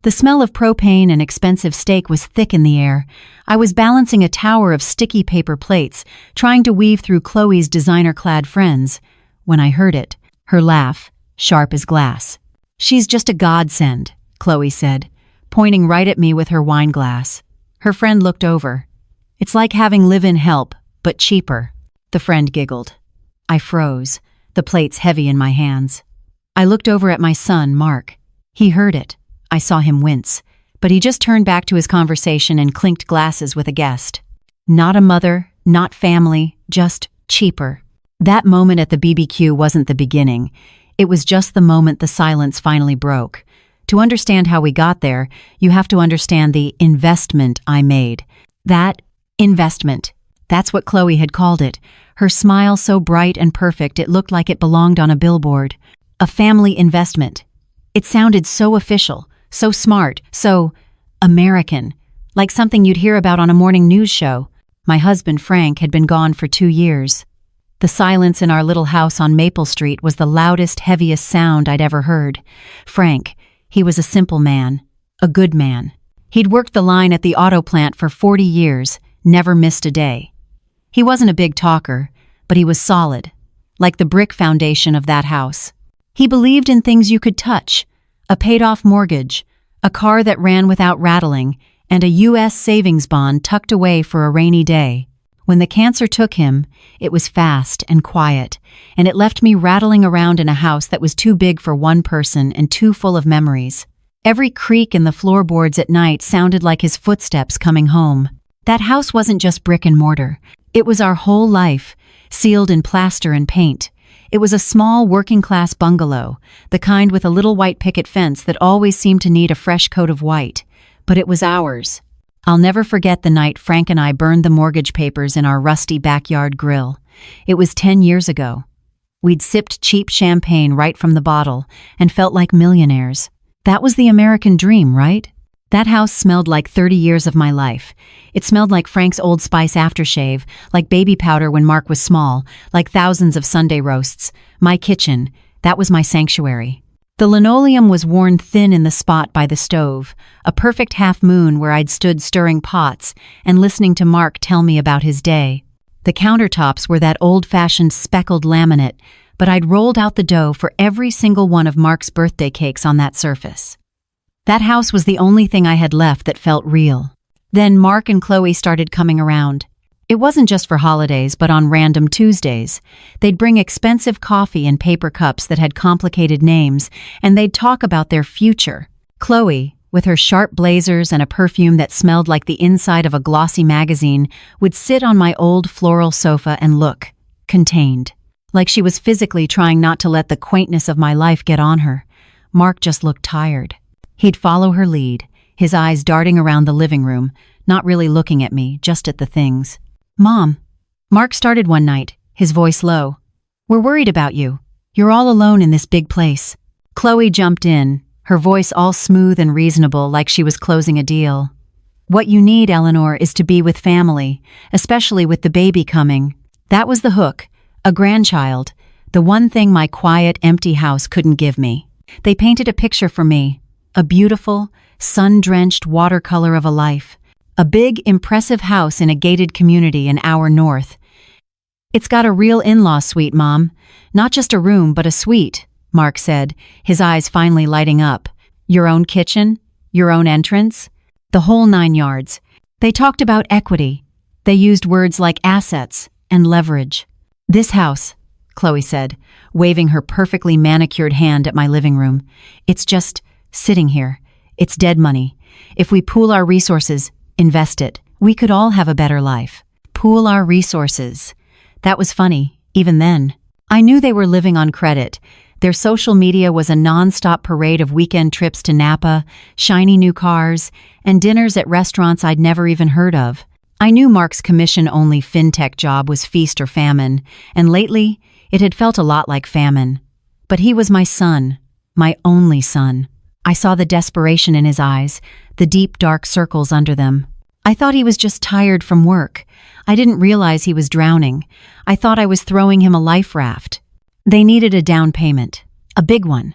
The smell of propane and expensive steak was thick in the air. I was balancing a tower of sticky paper plates, trying to weave through Chloe's designer-clad friends, when I heard it, her laugh, sharp as glass. "She's just a godsend," Chloe said, pointing right at me with her wine glass. Her friend looked over. "It's like having live-in help, but cheaper." The friend giggled. I froze, the plates heavy in my hands. I looked over at my son, Mark. He heard it. I saw him wince, but he just turned back to his conversation and clinked glasses with a guest. Not a mother, not family, just cheaper. That moment at the BBQ wasn't the beginning. It was just the moment the silence finally broke. To understand how we got there, you have to understand the investment I made. That investment. That's what Chloe had called it. Her smile so bright and perfect it looked like it belonged on a billboard. A family investment. It sounded so official, so smart, so American, like something you'd hear about on a morning news show. My husband, Frank, had been gone for 2 years. The silence in our little house on Maple Street was the loudest, heaviest sound I'd ever heard. Frank, he was a simple man, a good man. He'd worked the line at the auto plant for 40 years, never missed a day. He wasn't a big talker, but he was solid, like the brick foundation of that house. He believed in things you could touch, a paid-off mortgage, a car that ran without rattling, and a U.S. savings bond tucked away for a rainy day. When the cancer took him, it was fast and quiet, and it left me rattling around in a house that was too big for one person and too full of memories. Every creak in the floorboards at night sounded like his footsteps coming home. That house wasn't just brick and mortar. It was our whole life, sealed in plaster and paint. It was a small working-class bungalow, the kind with a little white picket fence that always seemed to need a fresh coat of white. But it was ours. I'll never forget the night Frank and I burned the mortgage papers in our rusty backyard grill. It was 10 years ago. We'd sipped cheap champagne right from the bottle and felt like millionaires. That was the American dream, right? That house smelled like 30 years of my life. It smelled like Frank's Old Spice aftershave, like baby powder when Mark was small, like thousands of Sunday roasts. My kitchen, that was my sanctuary. The linoleum was worn thin in the spot by the stove, a perfect half moon where I'd stood stirring pots and listening to Mark tell me about his day. The countertops were that old-fashioned speckled laminate, but I'd rolled out the dough for every single one of Mark's birthday cakes on that surface. That house was the only thing I had left that felt real. Then Mark and Chloe started coming around. It wasn't just for holidays, but on random Tuesdays. They'd bring expensive coffee in paper cups that had complicated names, and they'd talk about their future. Chloe, with her sharp blazers and a perfume that smelled like the inside of a glossy magazine, would sit on my old floral sofa and look contained, like she was physically trying not to let the quaintness of my life get on her. Mark just looked tired. He'd follow her lead, his eyes darting around the living room, not really looking at me, just at the things. "Mom," Mark started one night, his voice low. "We're worried about you. You're all alone in this big place." Chloe jumped in, her voice all smooth and reasonable like she was closing a deal. "What you need, Eleanor, is to be with family, especially with the baby coming." That was the hook, a grandchild, the one thing my quiet, empty house couldn't give me. They painted a picture for me. A beautiful, sun-drenched watercolor of a life. A big, impressive house in a gated community an hour north. "It's got a real in-law suite, Mom. Not just a room, but a suite," Mark said, his eyes finally lighting up. "Your own kitchen? Your own entrance? The whole 9 yards." They talked about equity. They used words like assets and leverage. "This house," Chloe said, waving her perfectly manicured hand at my living room. "It's just sitting here. It's dead money. If we pool our resources, invest it, we could all have a better life." Pool our resources. That was funny, even then. I knew they were living on credit. Their social media was a non-stop parade of weekend trips to Napa, shiny new cars, and dinners at restaurants I'd never even heard of. I knew Mark's commission-only fintech job was feast or famine, and lately, it had felt a lot like famine. But he was my son, my only son. I saw the desperation in his eyes, the deep, dark circles under them. I thought he was just tired from work. I didn't realize he was drowning. I thought I was throwing him a life raft. They needed a down payment, a big one.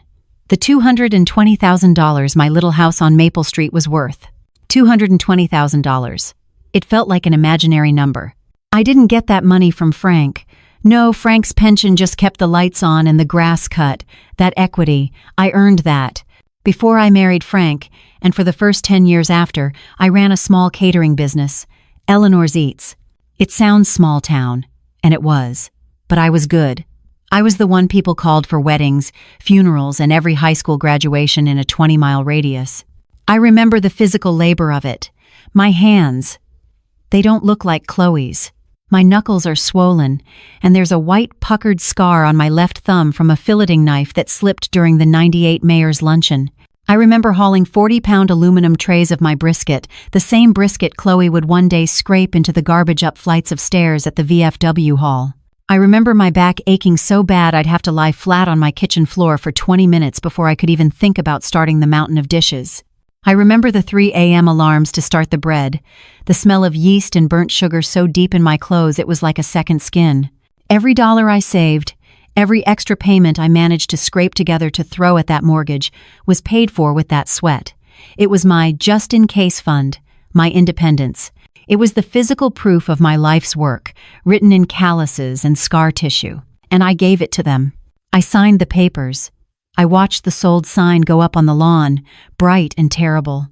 The $220,000 my little house on Maple Street was worth. $220,000. It felt like an imaginary number. I didn't get that money from Frank. No, Frank's pension just kept the lights on and the grass cut. That equity, I earned that. Before I married Frank, and for the first 10 years after, I ran a small catering business, Eleanor's Eats. It sounds small town, and it was. But I was good. I was the one people called for weddings, funerals, and every high school graduation in a 20-mile radius. I remember the physical labor of it. My hands. They don't look like Chloe's. My knuckles are swollen, and there's a white puckered scar on my left thumb from a filleting knife that slipped during the '98 mayor's luncheon. I remember hauling 40-pound aluminum trays of my brisket, the same brisket Chloe would one day scrape into the garbage up flights of stairs at the VFW hall. I remember my back aching so bad I'd have to lie flat on my kitchen floor for 20 minutes before I could even think about starting the mountain of dishes. I remember the 3 a.m. alarms to start the bread, the smell of yeast and burnt sugar so deep in my clothes it was like a second skin. Every dollar I saved, every extra payment I managed to scrape together to throw at that mortgage was paid for with that sweat. It was my just-in-case fund, my independence. It was the physical proof of my life's work, written in calluses and scar tissue, and I gave it to them. I signed the papers. I watched the sold sign go up on the lawn, bright and terrible.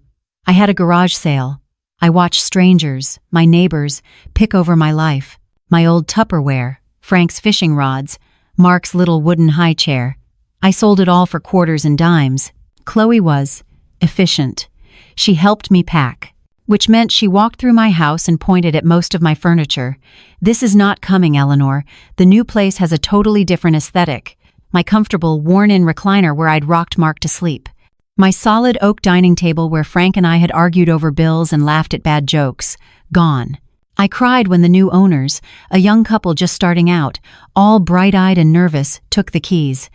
I had a garage sale. I watched strangers, my neighbors, pick over my life. My old Tupperware, Frank's fishing rods, Mark's little wooden high chair. I sold it all for quarters and dimes. Chloe was efficient. She helped me pack, which meant she walked through my house and pointed at most of my furniture. "This is not coming, Eleanor. The new place has a totally different aesthetic." My comfortable, worn-in recliner where I'd rocked Mark to sleep. My solid oak dining table where Frank and I had argued over bills and laughed at bad jokes. Gone. I cried when the new owners, a young couple just starting out, all bright-eyed and nervous, took the keys.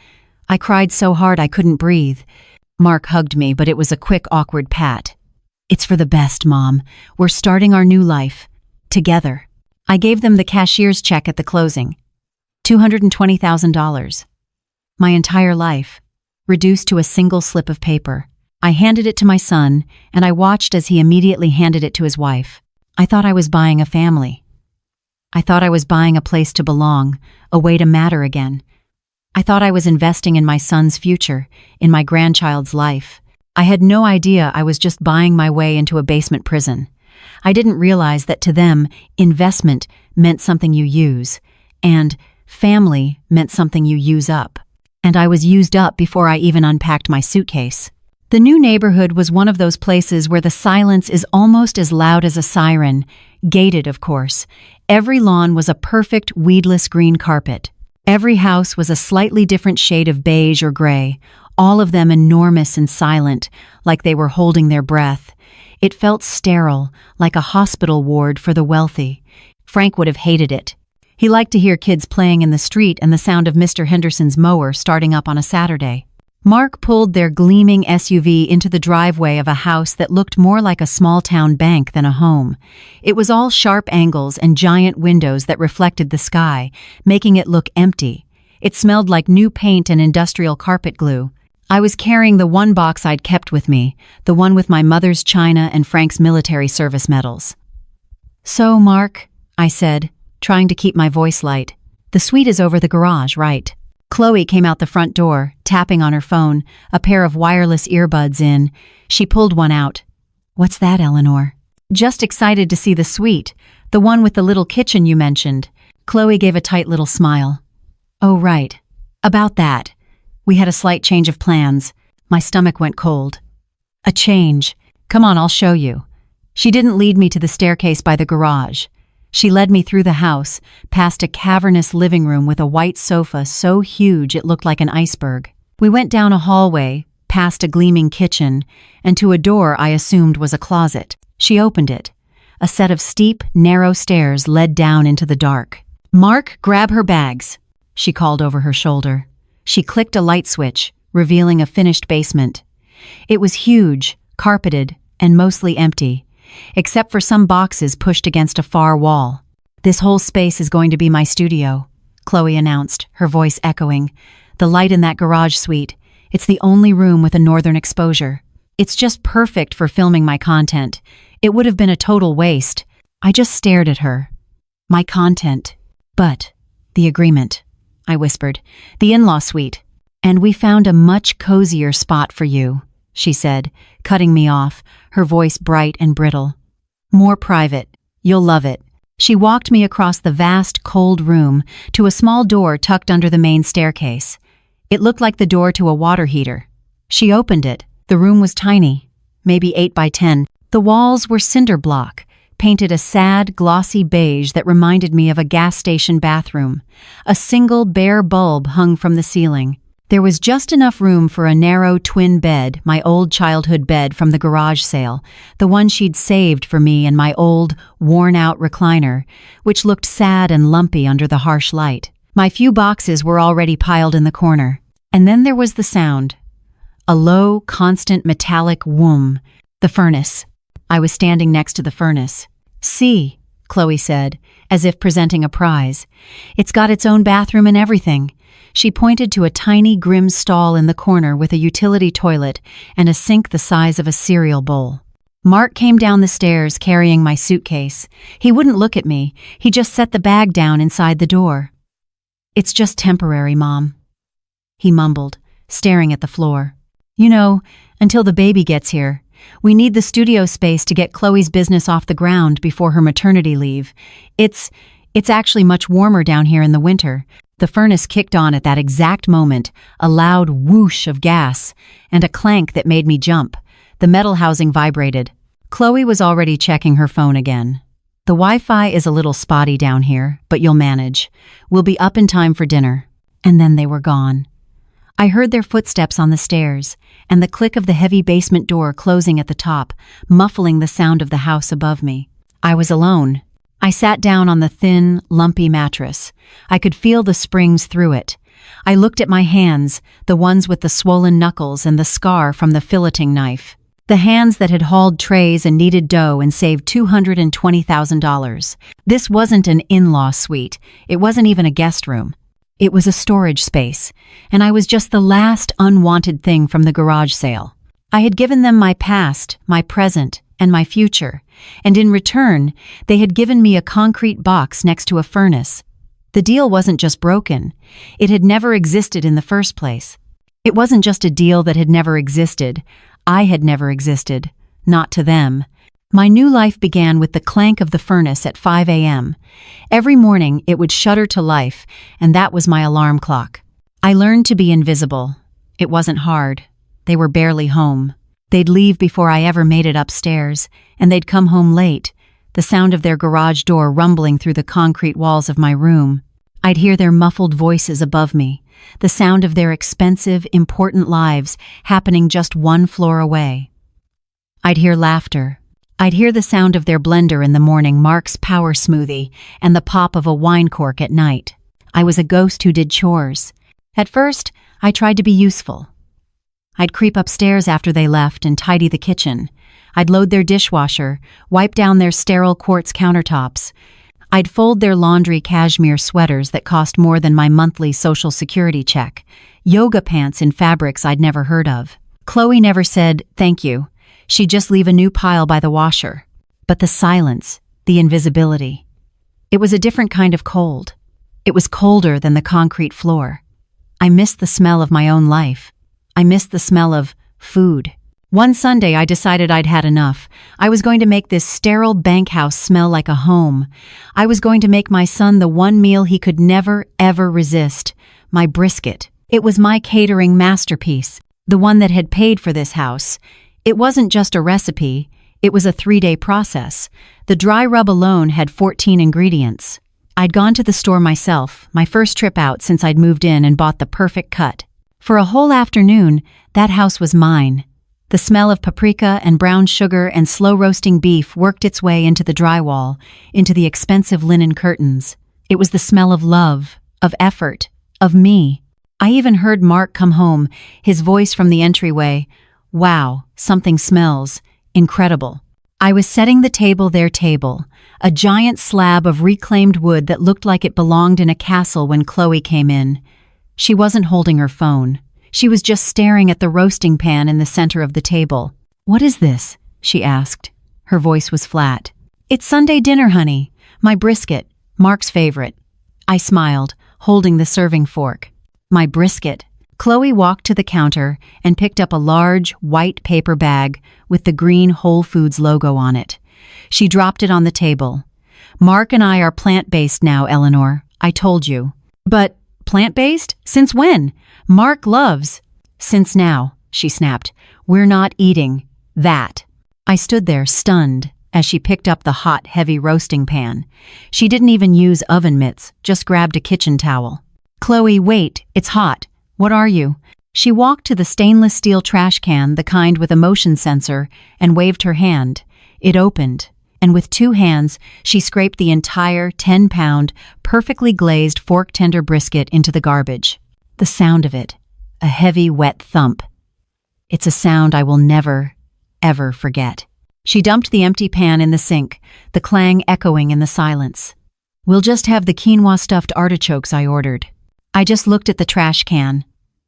I cried so hard I couldn't breathe. Mark hugged me, but it was a quick, awkward pat. "It's for the best, Mom. We're starting our new life. Together." I gave them the cashier's check at the closing. $220,000. My entire life, reduced to a single slip of paper. I handed it to my son, and I watched as he immediately handed it to his wife. I thought I was buying a family. I thought I was buying a place to belong, a way to matter again. I thought I was investing in my son's future, in my grandchild's life. I had no idea I was just buying my way into a basement prison. I didn't realize that to them, investment meant something you use, and family meant something you use up. And I was used up before I even unpacked my suitcase. The new neighborhood was one of those places where the silence is almost as loud as a siren, gated, of course. Every lawn was a perfect, weedless green carpet. Every house was a slightly different shade of beige or gray, all of them enormous and silent, like they were holding their breath. It felt sterile, like a hospital ward for the wealthy. Frank would have hated it. He liked to hear kids playing in the street and the sound of Mr. Henderson's mower starting up on a Saturday. Mark pulled their gleaming SUV into the driveway of a house that looked more like a small-town bank than a home. It was all sharp angles and giant windows that reflected the sky, making it look empty. It smelled like new paint and industrial carpet glue. I was carrying the one box I'd kept with me, the one with my mother's china and Frank's military service medals. "So, Mark," I said, trying to keep my voice light, "the suite is over the garage, right?" Chloe came out the front door, tapping on her phone, a pair of wireless earbuds in. She pulled one out. "What's that, Eleanor?" "Just excited to see the suite, the one with the little kitchen you mentioned." Chloe gave a tight little smile. "Oh, right. About that. We had a slight change of plans." My stomach went cold. "A change? Come on, I'll show you." She didn't lead me to the staircase by the garage. She led me through the house, past a cavernous living room with a white sofa so huge it looked like an iceberg. We went down a hallway, past a gleaming kitchen, and to a door I assumed was a closet. She opened it. A set of steep, narrow stairs led down into the dark. "Mark, grab her bags," she called over her shoulder. She clicked a light switch, revealing a finished basement. It was huge, carpeted, and mostly empty, except for some boxes pushed against a far wall. "This whole space is going to be my studio," Chloe announced, her voice echoing. "The light in that garage suite, It's the only room with a northern exposure. It's just perfect for filming my content. It would have been a total waste. I just stared at her. My content. But the agreement, I whispered. The in-law suite. And we found a much cozier spot for you, she said, cutting me off, her voice bright and brittle. More private. You'll love it. She walked me across the vast, cold room to a small door tucked under the main staircase. It looked like the door to a water heater. She opened it. The room was tiny, maybe 8 by 10. The walls were cinder block, painted a sad, glossy beige that reminded me of a gas station bathroom. A single bare bulb hung from the ceiling. There was just enough room for a narrow twin bed, my old childhood bed from the garage sale, the one she'd saved for me and my old, worn-out recliner, which looked sad and lumpy under the harsh light. My few boxes were already piled in the corner. And then there was the sound. A low, constant metallic whoom. The furnace. I was standing next to the furnace. See, Chloe said, as if presenting a prize. It's got its own bathroom and everything. She pointed to a tiny, grim stall in the corner with a utility toilet and a sink the size of a cereal bowl. Mark came down the stairs carrying my suitcase. He wouldn't look at me. He just set the bag down inside the door. It's just temporary, Mom, he mumbled, staring at the floor. You know, until the baby gets here. We need the studio space to get Chloe's business off the ground before her maternity leave. It's actually much warmer down here in the winter. The furnace kicked on at that exact moment, a loud whoosh of gas, and a clank that made me jump. The metal housing vibrated. Chloe was already checking her phone again. The Wi-Fi is a little spotty down here, but you'll manage. We'll be up in time for dinner. And then they were gone. I heard their footsteps on the stairs, and the click of the heavy basement door closing at the top, muffling the sound of the house above me. I was alone. I sat down on the thin, lumpy mattress. I could feel the springs through it. I looked at my hands, the ones with the swollen knuckles and the scar from the filleting knife. The hands that had hauled trays and kneaded dough and saved $220,000. This wasn't an in-law suite. It wasn't even a guest room. It was a storage space, and I was just the last unwanted thing from the garage sale. I had given them my past, my present, and my future, and in return, they had given me a concrete box next to a furnace. The deal wasn't just broken. It had never existed in the first place. It wasn't just a deal that had never existed. I had never existed. Not to them. My new life began with the clank of the furnace at 5 a.m. Every morning it would shudder to life, and that was my alarm clock. I learned to be invisible. It wasn't hard. They were barely home. They'd leave before I ever made it upstairs, and they'd come home late, the sound of their garage door rumbling through the concrete walls of my room. I'd hear their muffled voices above me, the sound of their expensive, important lives happening just one floor away. I'd hear laughter. I'd hear the sound of their blender in the morning, Mark's power smoothie, and the pop of a wine cork at night. I was a ghost who did chores. At first, I tried to be useful. I'd creep upstairs after they left and tidy the kitchen. I'd load their dishwasher, wipe down their sterile quartz countertops. I'd fold their laundry cashmere sweaters that cost more than my monthly Social Security check, yoga pants in fabrics I'd never heard of. Chloe never said, "Thank you." She'd just leave a new pile by the washer. But the silence, the invisibility. It was a different kind of cold. It was colder than the concrete floor. I missed the smell of my own life. I missed the smell of food. One Sunday I decided I'd had enough. I was going to make this sterile bank house smell like a home. I was going to make my son the one meal he could never, ever resist. My brisket. It was my catering masterpiece. The one that had paid for this house. It wasn't just a recipe, it was a 3-day process. The dry rub alone had 14 ingredients. I'd gone to the store myself, my first trip out since I'd moved in, and bought the perfect cut. For a whole afternoon, that house was mine. The smell of paprika and brown sugar and slow-roasting beef worked its way into the drywall, into the expensive linen curtains. It was the smell of love, of effort, of me. I even heard Mark come home, his voice from the entryway. Wow, something smells. Incredible. I was setting the table, their table, a giant slab of reclaimed wood that looked like it belonged in a castle when Chloe came in. She wasn't holding her phone. She was just staring at the roasting pan in the center of the table. "What is this?" she asked. Her voice was flat. "It's Sunday dinner, honey. My brisket, Mark's favorite." I smiled, holding the serving fork. "My brisket." Chloe walked to the counter and picked up a large, white paper bag with the green Whole Foods logo on it. She dropped it on the table. "Mark and I are plant-based now, Eleanor. I told you." "But plant-based? Since when? Mark loves." "Since now," she snapped. "We're not eating that." I stood there, stunned, as she picked up the hot, heavy roasting pan. She didn't even use oven mitts, just grabbed a kitchen towel. "Chloe, wait, it's hot. What are you?" She walked to the stainless steel trash can, the kind with a motion sensor, and waved her hand. It opened, and with 2 hands, she scraped the entire 10-pound, perfectly glazed fork-tender brisket into the garbage. The sound of it, a heavy, wet thump. It's a sound I will never, ever forget. She dumped the empty pan in the sink, the clang echoing in the silence. "We'll just have the quinoa-stuffed artichokes I ordered." I just looked at the trash can.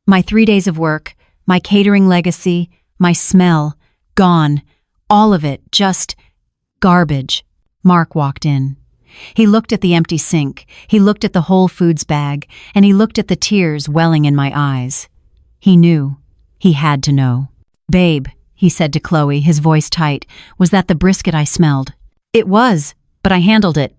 My 3 days of work, my catering legacy, my smell, gone. All of it, just garbage. Mark walked in. He looked at the empty sink, he looked at the Whole Foods bag, and he looked at the tears welling in my eyes. He knew. He had to know. "Babe," he said to Chloe, his voice tight, "was that the brisket I smelled?" "It was, but I handled it,"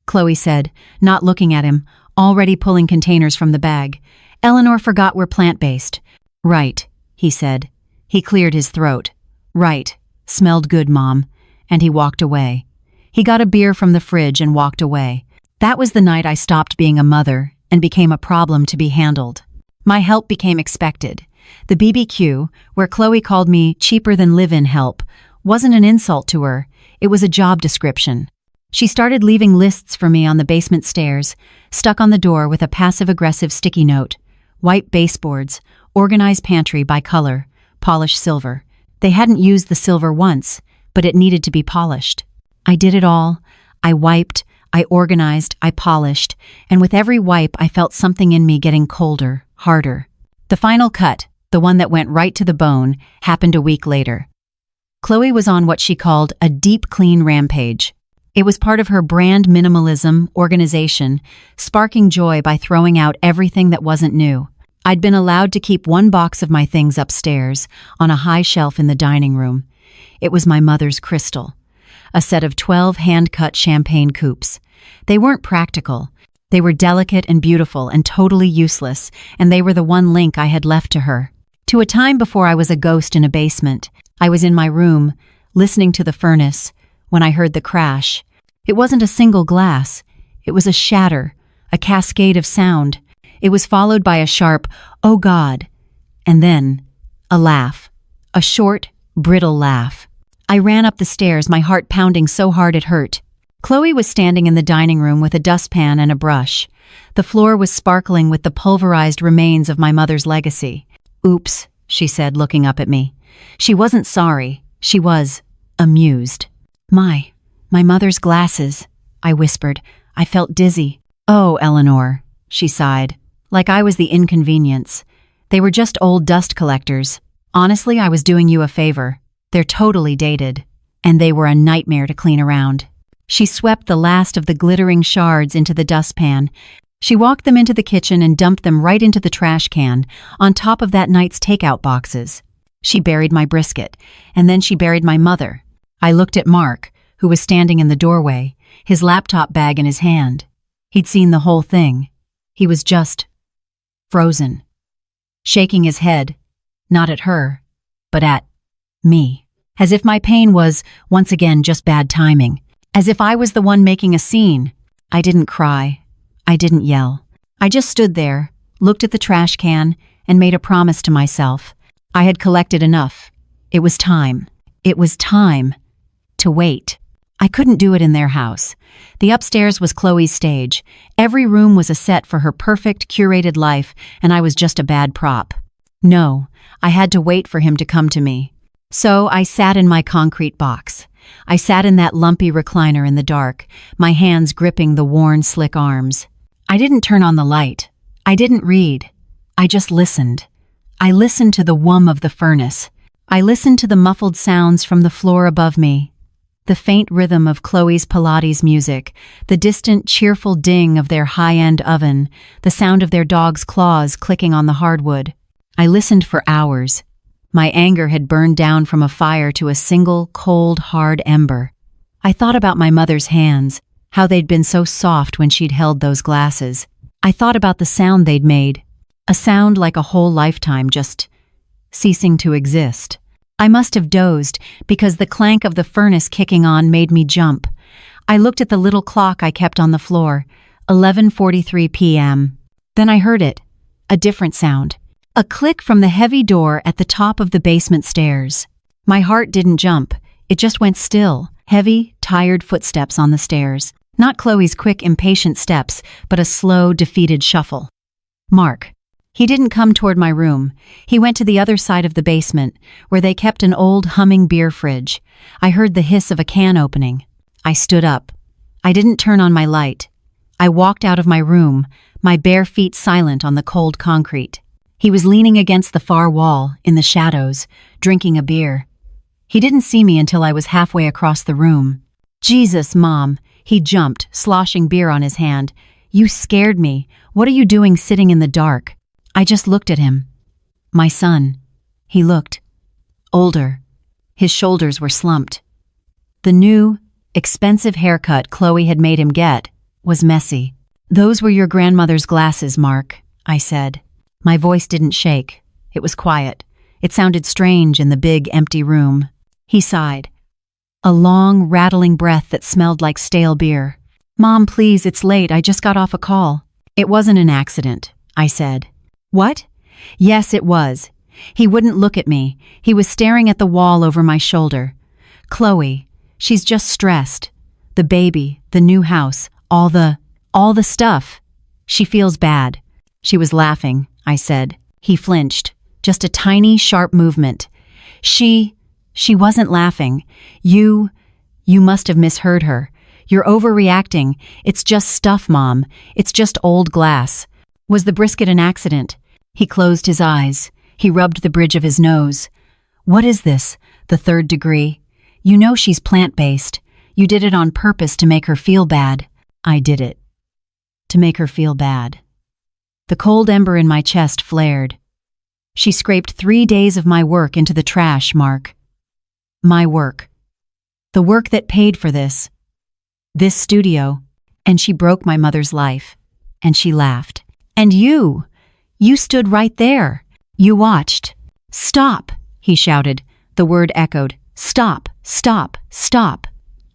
Chloe said, not looking at him, already pulling containers from the bag. "Eleanor forgot we're plant-based." "Right," he said. He cleared his throat. "Right. Smelled good, Mom." And he walked away. He got a beer from the fridge and walked away. That was the night I stopped being a mother and became a problem to be handled. My help became expected. The BBQ, where Chloe called me cheaper than live-in help, wasn't an insult to her. It was a job description. She started leaving lists for me on the basement stairs, stuck on the door with a passive-aggressive sticky note. White baseboards, organized pantry by color, polished silver. They hadn't used the silver once, but it needed to be polished. I did it all. I wiped, I organized, I polished, and with every wipe I felt something in me getting colder, harder. The final cut, the one that went right to the bone, happened a week later. Chloe was on what she called a deep clean rampage. It was part of her brand minimalism organization, sparking joy by throwing out everything that wasn't new. I'd been allowed to keep 1 box of my things upstairs, on a high shelf in the dining room. It was my mother's crystal. A set of 12 hand-cut champagne coupes. They weren't practical. They were delicate and beautiful and totally useless, and they were the one link I had left to her. To a time before I was a ghost in a basement. I was in my room, listening to the furnace, when I heard the crash. It wasn't a single glass. It was a shatter, a cascade of sound. It was followed by a sharp, "Oh God," and then a laugh, a short, brittle laugh. I ran up the stairs, my heart pounding so hard it hurt. Chloe was standing in the dining room with a dustpan and a brush. The floor was sparkling with the pulverized remains of my mother's legacy. "Oops," she said, looking up at me. She wasn't sorry. She was amused. My mother's glasses," I whispered. I felt dizzy. "Oh, Eleanor," she sighed, like I was the inconvenience. "They were just old dust collectors. Honestly, I was doing you a favor. They're totally dated. And they were a nightmare to clean around." She swept the last of the glittering shards into the dustpan. She walked them into the kitchen and dumped them right into the trash can, on top of that night's takeout boxes. She buried my brisket, and then she buried my mother. I looked at Mark, who was standing in the doorway, his laptop bag in his hand. He'd seen the whole thing. He was just frozen, shaking his head, not at her, but at me, as if my pain was, once again, just bad timing, as if I was the one making a scene. I didn't cry. I didn't yell. I just stood there, looked at the trash can, and made a promise to myself. I had collected enough. It was time. It was time to wait. I couldn't do it in their house. The upstairs was Chloe's stage. Every room was a set for her perfect, curated life, and I was just a bad prop. No, I had to wait for him to come to me. So I sat in my concrete box. I sat in that lumpy recliner in the dark, my hands gripping the worn, slick arms. I didn't turn on the light. I didn't read. I just listened. I listened to the whum of the furnace. I listened to the muffled sounds from the floor above me. The faint rhythm of Chloe's Pilates music, the distant, cheerful ding of their high-end oven, the sound of their dog's claws clicking on the hardwood. I listened for hours. My anger had burned down from a fire to a single, cold, hard ember. I thought about my mother's hands, how they'd been so soft when she'd held those glasses. I thought about the sound they'd made, a sound like a whole lifetime just ceasing to exist. I must have dozed because the clank of the furnace kicking on made me jump. I looked at the little clock I kept on the floor, 11:43 p.m. Then I heard it, a different sound. A click from the heavy door at the top of the basement stairs. My heart didn't jump, it just went still. Heavy, tired footsteps on the stairs. Not Chloe's quick, impatient steps, but a slow, defeated shuffle. Mark. He didn't come toward my room. He went to the other side of the basement, where they kept an old, humming beer fridge. I heard the hiss of a can opening. I stood up. I didn't turn on my light. I walked out of my room, my bare feet silent on the cold concrete. He was leaning against the far wall, in the shadows, drinking a beer. He didn't see me until I was halfway across the room. Jesus, Mom, he jumped, sloshing beer on his hand. You scared me. What are you doing sitting in the dark? I just looked at him. My son. He looked older. His shoulders were slumped. The new, expensive haircut Chloe had made him get was messy. Those were your grandmother's glasses, Mark, I said. My voice didn't shake. It was quiet. It sounded strange in the big, empty room. He sighed. A long, rattling breath that smelled like stale beer. Mom, please, it's late. I just got off a call. It wasn't an accident, I said. What? Yes, it was. He wouldn't look at me. He was staring at the wall over my shoulder. Chloe, she's just stressed. The baby, the new house, all the stuff. She feels bad. She was laughing, I said. He flinched. Just a tiny, sharp movement. She wasn't laughing. You must have misheard her. You're overreacting. It's just stuff, Mom. It's just old glass. Was the brisket an accident? He closed his eyes. He rubbed the bridge of his nose. What is this? The third degree? You know she's plant-based. You did it on purpose to make her feel bad. I did it. To make her feel bad. The cold ember in my chest flared. She scraped 3 days of my work into the trash, Mark. My work. The work that paid for this. This studio. And she broke my mother's life. And she laughed. And you stood right there. You watched. Stop, he shouted. The word echoed. Stop, stop, stop.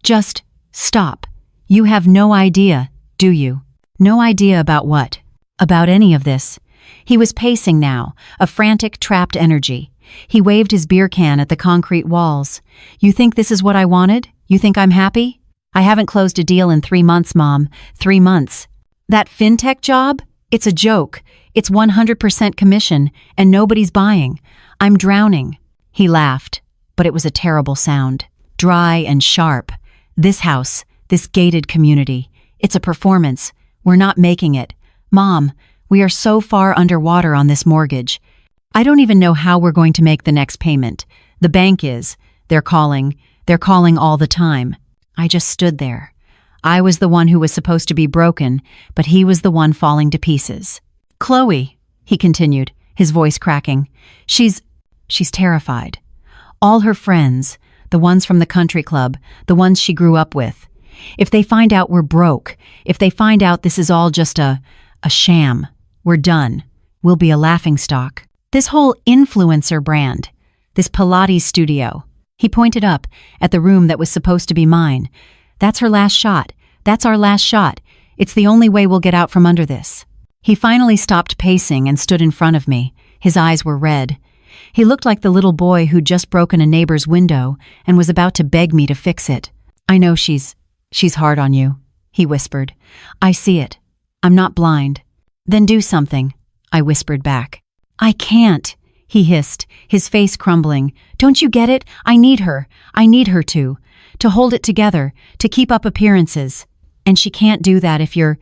Just stop. You have no idea, do you? No idea about what? About any of this. He was pacing now, a frantic, trapped energy. He waved his beer can at the concrete walls. You think this is what I wanted? You think I'm happy? I haven't closed a deal in 3 months, Mom. 3 months. That fintech job? It's a joke. It's 100% commission, and nobody's buying. I'm drowning. He laughed, but it was a terrible sound. Dry and sharp. This house, this gated community. It's a performance. We're not making it. Mom, we are so far underwater on this mortgage. I don't even know how we're going to make the next payment. The bank is. They're calling all the time. I just stood there. I was the one who was supposed to be broken, but he was the one falling to pieces. Chloe, he continued, his voice cracking. She's terrified. All her friends, the ones from the country club, the ones she grew up with. If they find out we're broke, if they find out this is all just a sham, we're done. We'll be a laughingstock. This whole influencer brand, this Pilates studio. He pointed up at the room that was supposed to be mine. That's her last shot. That's our last shot. It's the only way we'll get out from under this. He finally stopped pacing and stood in front of me. His eyes were red. He looked like the little boy who'd just broken a neighbor's window and was about to beg me to fix it. I know she's hard on you, he whispered. I see it. I'm not blind. Then do something, I whispered back. I can't, he hissed, his face crumbling. Don't you get it? I need her. I need her to hold it together, to keep up appearances. And she can't do that if you're,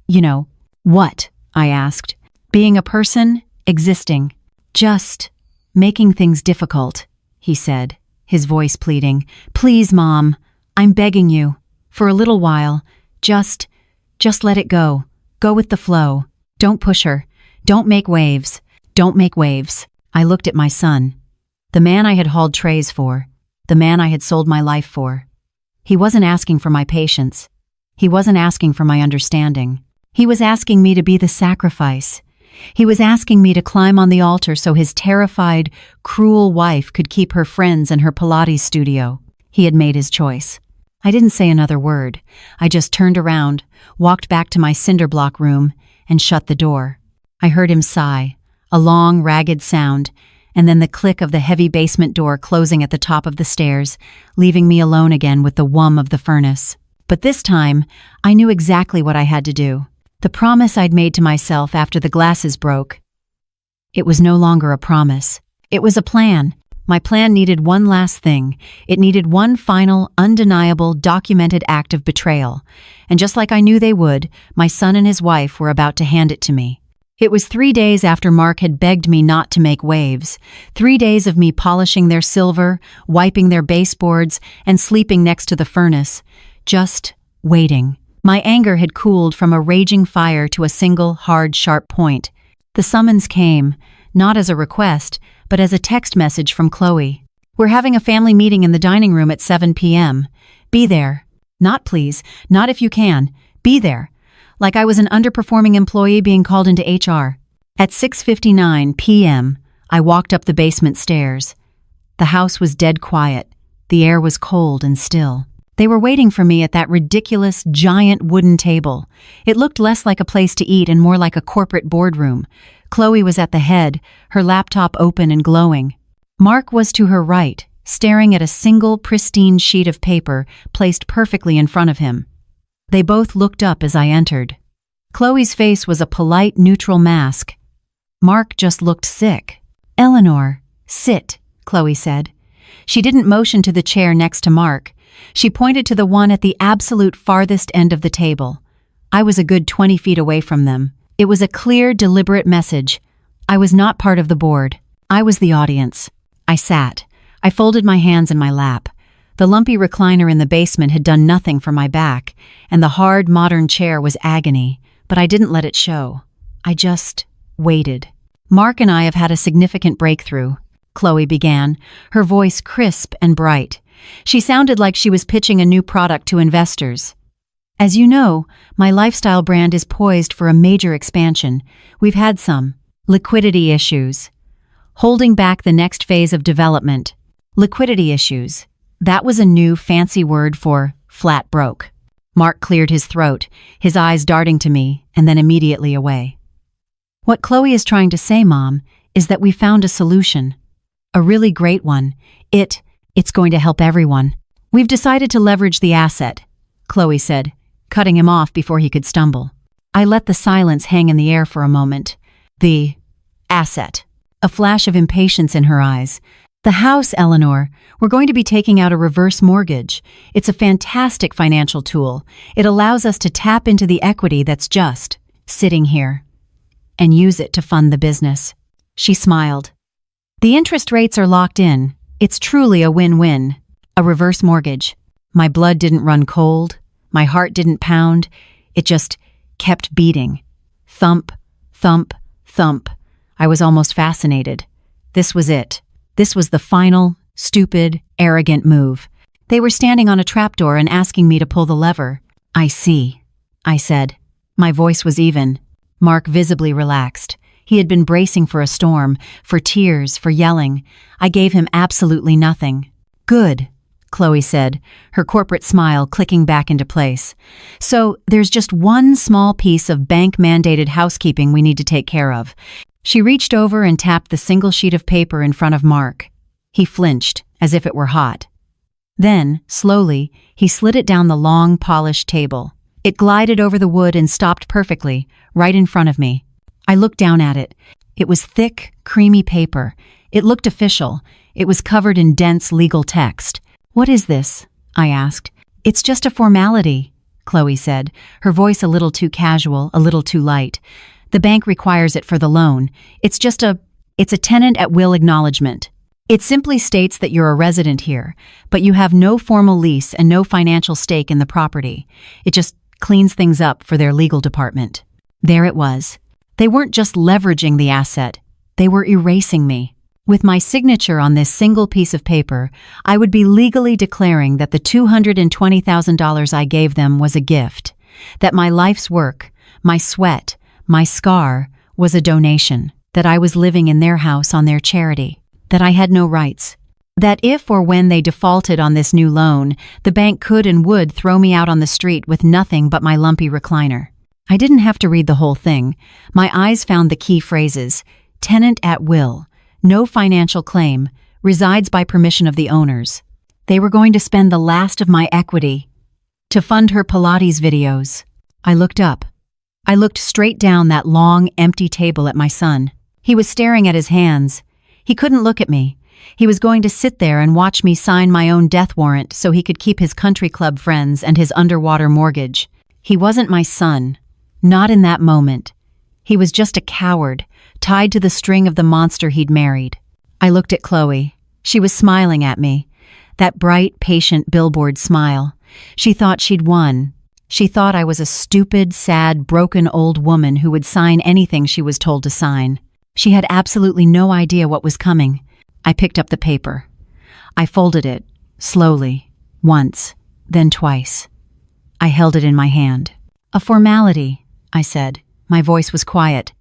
you know. What? I asked. Being a person, existing. Just making things difficult, he said, his voice pleading. Please, Mom, I'm begging you. For a little while, just let it go. Go with the flow. Don't push her. Don't make waves. Don't make waves. I looked at my son. The man I had hauled trays for. The man I had sold my life for. He wasn't asking for my patience. He wasn't asking for my understanding. He was asking me to be the sacrifice. He was asking me to climb on the altar so his terrified, cruel wife could keep her friends and her Pilates studio. He had made his choice. I didn't say another word. I just turned around, walked back to my cinder block room, and shut the door. I heard him sigh, a long, ragged sound, and then the click of the heavy basement door closing at the top of the stairs, leaving me alone again with the whum of the furnace. But this time, I knew exactly what I had to do. The promise I'd made to myself after the glasses broke. It was no longer a promise. It was a plan. My plan needed one last thing. It needed one final, undeniable, documented act of betrayal. And just like I knew they would, my son and his wife were about to hand it to me. It was 3 days after Mark had begged me not to make waves. 3 days of me polishing their silver, wiping their baseboards, and sleeping next to the furnace. Just waiting. My anger had cooled from a raging fire to a single, hard, sharp point. The summons came, not as a request, but as a text message from Chloe. We're having a family meeting in the dining room at 7 p.m. Be there. Not please, not if you can. Be there. Like I was an underperforming employee being called into HR. At 6:59 p.m., I walked up the basement stairs. The house was dead quiet. The air was cold and still. They were waiting for me at that ridiculous, giant wooden table. It looked less like a place to eat and more like a corporate boardroom. Chloe was at the head, her laptop open and glowing. Mark was to her right, staring at a single, pristine sheet of paper placed perfectly in front of him. They both looked up as I entered. Chloe's face was a polite, neutral mask. Mark just looked sick. "Eleanor, sit," Chloe said. She didn't motion to the chair next to Mark. She pointed to the one at the absolute farthest end of the table. I was a good 20 feet away from them. It was a clear, deliberate message. I was not part of the board. I was the audience. I sat. I folded my hands in my lap. The lumpy recliner in the basement had done nothing for my back, and the hard, modern chair was agony, but I didn't let it show. I just waited. Mark and I have had a significant breakthrough, Chloe began, her voice crisp and bright. She sounded like she was pitching a new product to investors. As you know, my lifestyle brand is poised for a major expansion. We've had some liquidity issues. Holding back the next phase of development. Liquidity issues. That was a new fancy word for flat broke. Mark cleared his throat, his eyes darting to me, and then immediately away. What Chloe is trying to say, Mom, is that we found a solution. A really great one. It's going to help everyone. We've decided to leverage the asset, Chloe said, cutting him off before he could stumble. I let the silence hang in the air for a moment. The asset. A flash of impatience in her eyes. The house, Eleanor. We're going to be taking out a reverse mortgage. It's a fantastic financial tool. It allows us to tap into the equity that's just sitting here and use it to fund the business. She smiled. The interest rates are locked in. It's truly a win-win. A reverse mortgage. My blood didn't run cold. My heart didn't pound. It just kept beating. Thump, thump, thump. I was almost fascinated. This was it. This was the final, stupid, arrogant move. They were standing on a trapdoor and asking me to pull the lever. I see, I said. My voice was even. Mark visibly relaxed. He had been bracing for a storm, for tears, for yelling. I gave him absolutely nothing. Good, Chloe said, her corporate smile clicking back into place. So there's just one small piece of bank-mandated housekeeping we need to take care of. She reached over and tapped the single sheet of paper in front of Mark. He flinched, as if it were hot. Then, slowly, he slid it down the long, polished table. It glided over the wood and stopped perfectly, right in front of me. I looked down at it. It was thick, creamy paper. It looked official. It was covered in dense legal text. "What is this?" I asked. "It's just a formality," Chloe said, her voice a little too casual, a little too light. "The bank requires it for the loan. It's just a It's a tenant at will acknowledgement. It simply states that you're a resident here, but you have no formal lease and no financial stake in the property. It just cleans things up for their legal department. There it was. They weren't just leveraging the asset, they were erasing me. With my signature on this single piece of paper, I would be legally declaring that the $220,000 I gave them was a gift, that my life's work, my sweat, my scar, was a donation, that I was living in their house on their charity, that I had no rights, that if or when they defaulted on this new loan, the bank could and would throw me out on the street with nothing but my lumpy recliner. I didn't have to read the whole thing. My eyes found the key phrases: tenant at will, no financial claim, resides by permission of the owners. They were going to spend the last of my equity to fund her Pilates videos. I looked up. I looked straight down that long, empty table at my son. He was staring at his hands. He couldn't look at me. He was going to sit there and watch me sign my own death warrant so he could keep his country club friends and his underwater mortgage. He wasn't my son. Not in that moment. He was just a coward, tied to the string of the monster he'd married. I looked at Chloe. She was smiling at me. That bright, patient billboard smile. She thought she'd won. She thought I was a stupid, sad, broken old woman who would sign anything she was told to sign. She had absolutely no idea what was coming. I picked up the paper. I folded it, slowly, once, then twice. I held it in my hand. A formality, I said. My voice was quiet.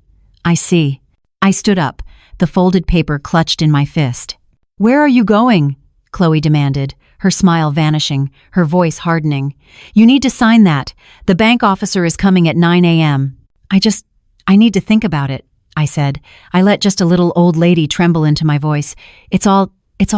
I see. I stood up, the folded paper clutched in my fist. "Where are you going?" Chloe demanded, her smile vanishing, her voice hardening. "You need to sign that. The bank officer is coming at 9 a.m. I need to think about it," I said. I let just a little old lady tremble into my voice. It's all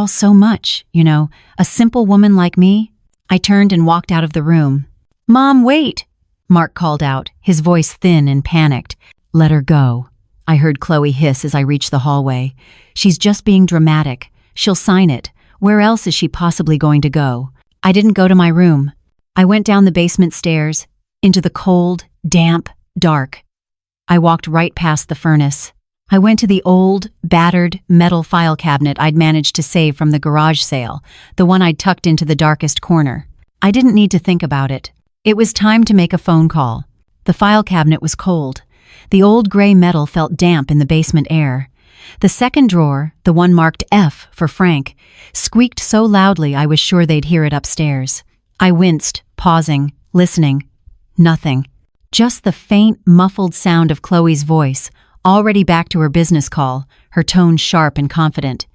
so much, you know, a simple woman like me. I turned and walked out of the room. "Mom, wait!" Mark called out, his voice thin and panicked. "Let her go," I heard Chloe hiss as I reached the hallway. "She's just being dramatic. She'll sign it. Where else is she possibly going to go?" I didn't go to my room. I went down the basement stairs, into the cold, damp, dark. I walked right past the furnace. I went to the old, battered, metal file cabinet I'd managed to save from the garage sale, the one I'd tucked into the darkest corner. I didn't need to think about it. It was time to make a phone call. The file cabinet was cold. The old gray metal felt damp in the basement air. The second drawer, the one marked F for Frank, squeaked so loudly I was sure they'd hear it upstairs. I winced, pausing, listening. Nothing. Just the faint, muffled sound of Chloe's voice, already back to her business call, her tone sharp and confident.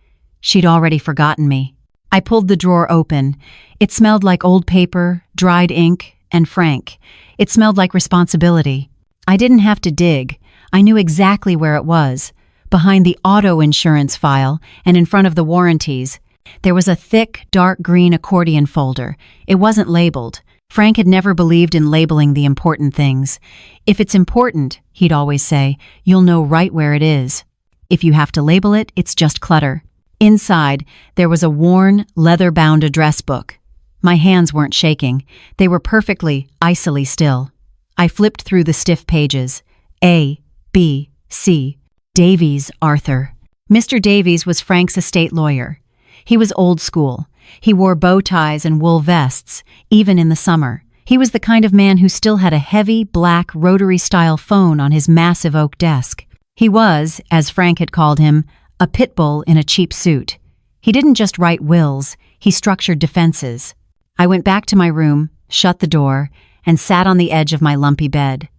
She'd already forgotten me. I pulled the drawer open. It smelled like old paper, dried ink, and Frank. It smelled like responsibility. I didn't have to dig. I knew exactly where it was. Behind the auto insurance file and in front of the warranties, there was a thick, dark green accordion folder. It wasn't labeled. Frank had never believed in labeling the important things. If it's important, he'd always say, you'll know right where it is. If you have to label it, it's just clutter. Inside, there was a worn, leather-bound address book. My hands weren't shaking. They were perfectly, icily still. I flipped through the stiff pages. A, B, C. Davies, Arthur. Mr. Davies was Frank's estate lawyer. He was old school. He wore bow ties and wool vests, even in the summer. He was the kind of man who still had a heavy, black, rotary-style phone on his massive oak desk. He was, as Frank had called him, a pit bull in a cheap suit. He didn't just write wills, he structured defenses. I went back to my room, shut the door, and sat on the edge of my lumpy bed.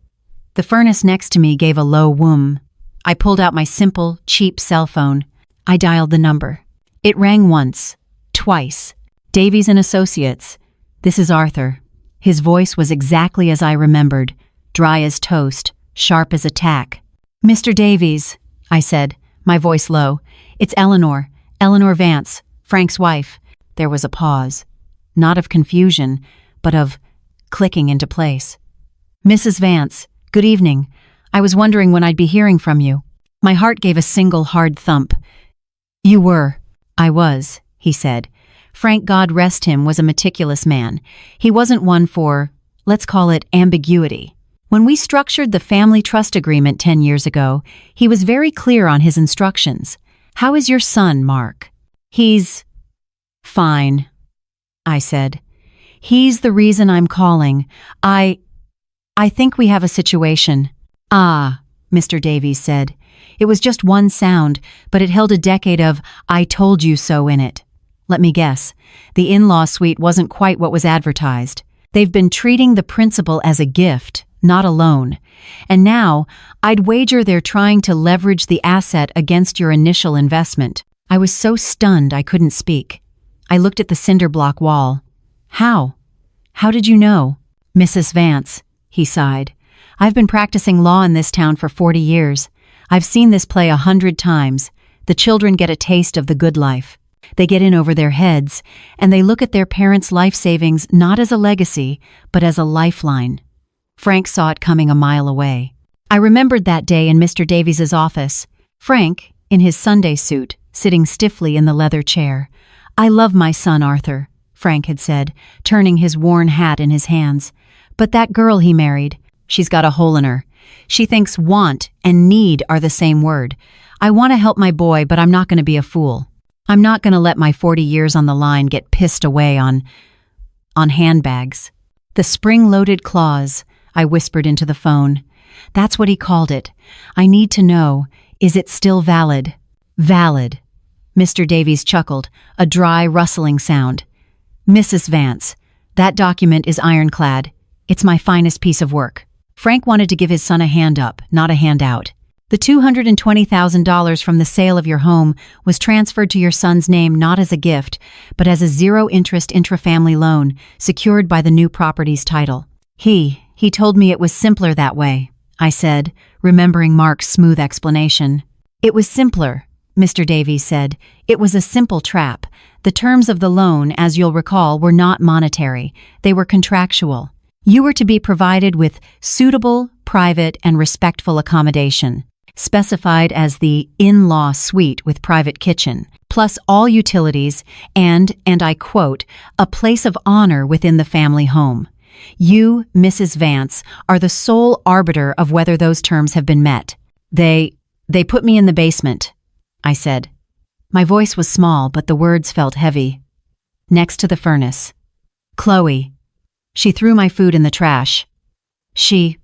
The furnace next to me gave a low whoom. I pulled out my simple, cheap cell phone. I dialed the number. It rang once, twice. Davies and Associates. "This is Arthur." His voice was exactly as I remembered, dry as toast, sharp as a tack. "Mr. Davies," I said, my voice low. "It's Eleanor Vance, Frank's wife." There was a pause. Not of confusion, but of clicking into place. "Mrs. Vance, good evening. I was wondering when I'd be hearing from you." My heart gave a single hard thump. "You were." "I was," he said. Frank, God rest him, was a meticulous man. He wasn't one for, let's call it, ambiguity. When we structured the family trust agreement 10 years ago, he was very clear on his instructions. How is your son, Mark? He's fine, I said. He's the reason I'm calling. I think we have a situation. Ah, Mr. Davies said. It was just one sound, but it held a decade of "I told you so" in it. Let me guess. The in-law suite wasn't quite what was advertised. They've been treating the principal as a gift, not a loan. And now, I'd wager they're trying to leverage the asset against your initial investment. I was so stunned I couldn't speak. I looked at the cinder block wall. How? How did you know? Mrs. Vance, he sighed. I've been practicing law in this town for 40 years. I've seen this play 100 times. The children get a taste of the good life. They get in over their heads, and they look at their parents' life savings not as a legacy, but as a lifeline. Frank saw it coming a mile away. I remembered that day in Mr. Davies's office. Frank, in his Sunday suit, sitting stiffly in the leather chair. I love my son, Arthur, Frank had said, turning his worn hat in his hands. But that girl he married, she's got a hole in her. She thinks want and need are the same word. I want to help my boy, but I'm not going to be a fool. I'm not going to let my 40 years on the line get pissed away on handbags. The spring-loaded clause, I whispered into the phone. That's what he called it. I need to know, is it still valid? Valid. Mr. Davies chuckled, a dry, rustling sound. Mrs. Vance, that document is ironclad. It's my finest piece of work. Frank wanted to give his son a hand up, not a handout. The $220,000 from the sale of your home was transferred to your son's name not as a gift, but as a zero-interest intrafamily loan secured by the new property's title. He told me it was simpler that way, I said, remembering Mark's smooth explanation. It was simpler, Mr. Davies said. It was a simple trap. The terms of the loan, as you'll recall, were not monetary. They were contractual. You were to be provided with suitable, private, and respectful accommodation, specified as the in-law suite with private kitchen, plus all utilities and I quote, a place of honor within the family home. You, Mrs. Vance, are the sole arbiter of whether those terms have been met. They put me in the basement, I said. My voice was small, but the words felt heavy. Next to the furnace. Chloe. She threw my food in the trash. She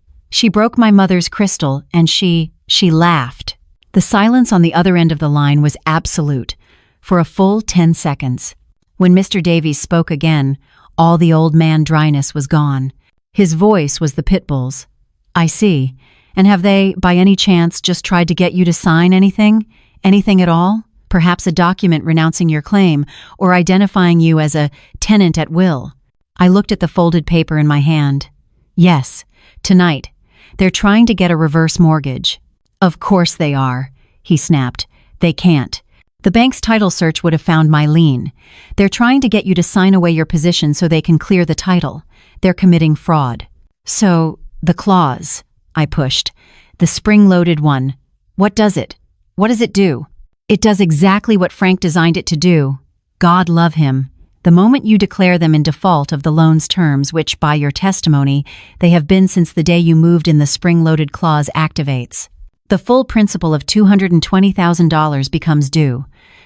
broke my mother's crystal, and she laughed. The silence on the other end of the line was absolute, for a full 10 seconds. When Mr. Davies spoke again, all the old man dryness was gone. His voice was the pit bull's. I see. And have they, by any chance, just tried to get you to sign anything? Anything at all? Perhaps a document renouncing your claim, or identifying you as a tenant at will. I looked at the folded paper in my hand. Yes, tonight. They're trying to get a reverse mortgage. Of course they are, he snapped. They can't. The bank's title search would have found my lien. They're trying to get you to sign away your position so they can clear the title. They're committing fraud. So, the clause, I pushed. The spring-loaded one. What does it? What does it do? It does exactly what Frank designed it to do. God love him. The moment you declare them in default of the loan's terms, which, by your testimony, they have been since the day you moved in, the spring-loaded clause activates. The full principal of $220,000 becomes due.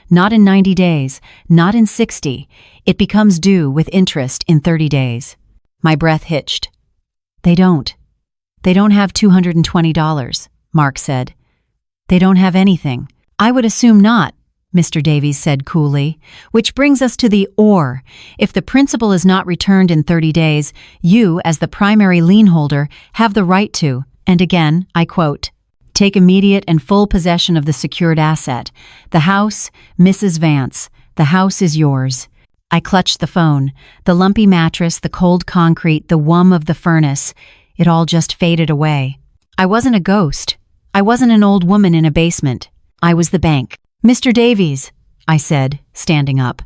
Not in 90 days, not in 60. It becomes due with interest in 30 days. My breath hitched. They don't have $220, Mark said. They don't have anything. I would assume not, Mr. Davies said coolly, which brings us to the or. If the principal is not returned in 30 days, you, as the primary lien holder, have the right to, and again, I quote, take immediate and full possession of the secured asset. The house, Mrs. Vance, the house is yours. I clutched the phone. The lumpy mattress, the cold concrete, the whum of the furnace. It all just faded away. I wasn't a ghost. I wasn't an old woman in a basement. I was the bank. Mr. Davies, I said, standing up.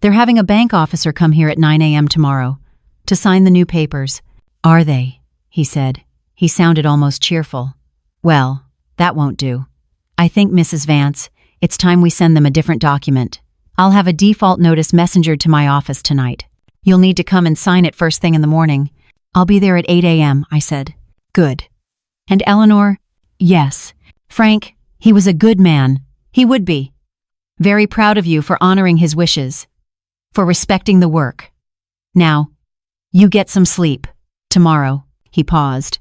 They're having a bank officer come here at 9 a.m. tomorrow to sign the new papers. Are they? He said. He sounded almost cheerful. Well, that won't do. I think, Mrs. Vance, it's time we send them a different document. I'll have a default notice messengered to my office tonight. You'll need to come and sign it first thing in the morning. I'll be there at 8 a.m., I said. Good. And Eleanor? Yes. Frank, he was a good man. He would be. Very proud of you for honoring his wishes. For respecting the work. Now, you get some sleep. Tomorrow, he paused,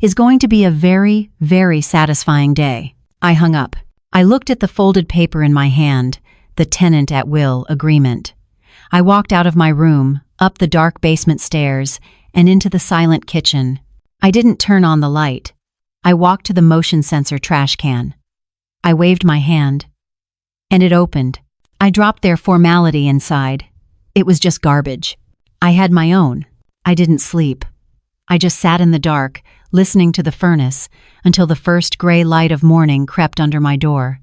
is going to be a very, very satisfying day. I hung up. I looked at the folded paper in my hand, the tenant at will agreement. I walked out of my room, up the dark basement stairs, and into the silent kitchen. I didn't turn on the light. I walked to the motion sensor trash can. I waved my hand, and it opened. I dropped their formality inside. It was just garbage. I had my own. I didn't sleep. I just sat in the dark, listening to the furnace, until the first gray light of morning crept under my door.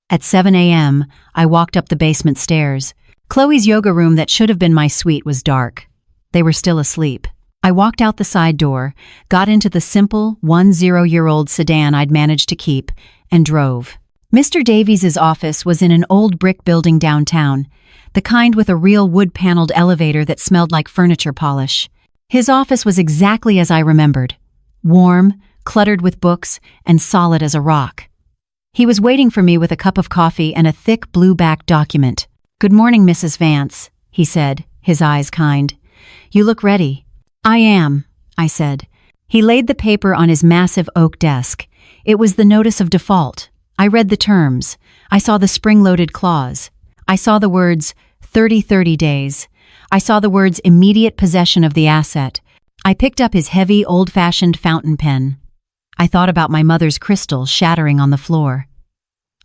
At 7 a.m., I walked up the basement stairs. Chloe's yoga room that should have been my suite was dark. They were still asleep. I walked out the side door, got into the simple 10-year-old sedan I'd managed to keep, and drove. Mr. Davies's office was in an old brick building downtown, the kind with a real wood-paneled elevator that smelled like furniture polish. His office was exactly as I remembered. Warm, cluttered with books, and solid as a rock. He was waiting for me with a cup of coffee and a thick blue-backed document. "Good morning, Mrs. Vance," he said, his eyes kind. "You look ready." "I am," I said. He laid the paper on his massive oak desk. It was the notice of default. I read the terms. I saw the spring-loaded clause. I saw the words 30 days. I saw the words immediate possession of the asset. I picked up his heavy, old-fashioned fountain pen. I thought about my mother's crystal shattering on the floor.